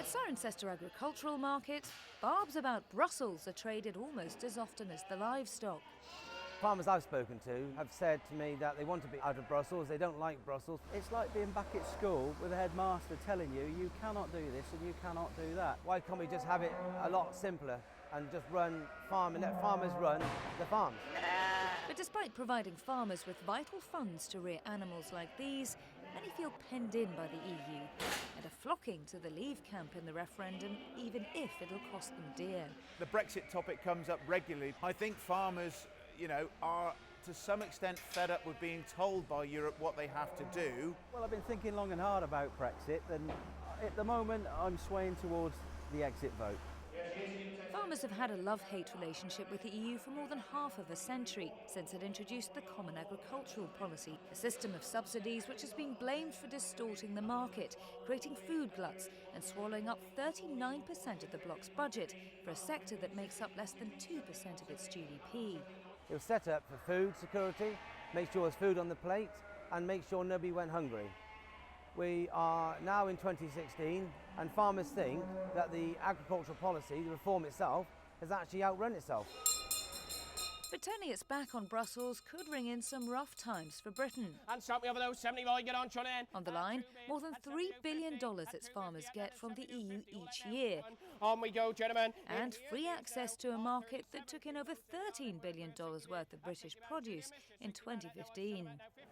Cirencester agricultural market, barbs about Brussels are traded almost as often as the livestock. Farmers I've spoken to have said to me that they want to be out of Brussels, they don't like Brussels. It's like being back at school with a headmaster telling you, you cannot do this and you cannot do that. Why can't we just have it a lot simpler and just run farm and let farmers run the farms? But despite providing farmers with vital funds to rear animals like these, many feel penned in by the EU and are flocking to the Leave camp in the referendum, even if it'll cost them dear. The Brexit topic comes up regularly. I think farmers, are to some extent fed up with being told by Europe what they have to do. Well, I've been thinking long and hard about Brexit, and at the moment I'm swaying towards the exit vote. Farmers have had a love-hate relationship with the EU for more than half of a century, since it introduced the Common Agricultural Policy, a system of subsidies which has been blamed for distorting the market, creating food gluts and swallowing up 39% of the bloc's budget for a sector that makes up less than 2% of its GDP. It was set up for food security, make sure there's food on the plate and make sure nobody went hungry. We are now in 2016 and farmers think that the agricultural policy, the reform itself, has actually outrun itself. But turning its back on Brussels could ring in some rough times for Britain. And stop me over those 70 boy, get on, Johnny. On the line, more than $3 billion its farmers get from the EU each year. On we go, gentlemen. And free access to a market that took in over $13 billion worth of British produce in 2015.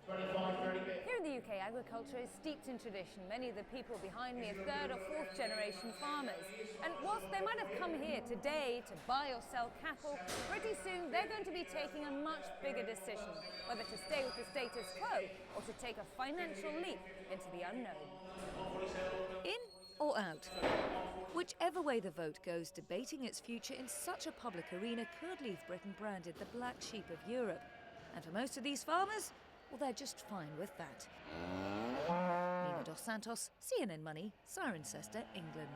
Here in the UK, agriculture is steeped in tradition. Many of the people behind me are third or fourth generation farmers. And whilst they might have come here today to buy or sell cattle, pretty soon they're going to be taking a much bigger decision, whether to stay with the status quo or to take a financial leap into the unknown. In or out? Whichever way the vote goes, debating its future in such a public arena could leave Britain branded the black sheep of Europe. And for most of these farmers, well, they're just fine with that. Santos, CNN Money, Cirencester, England.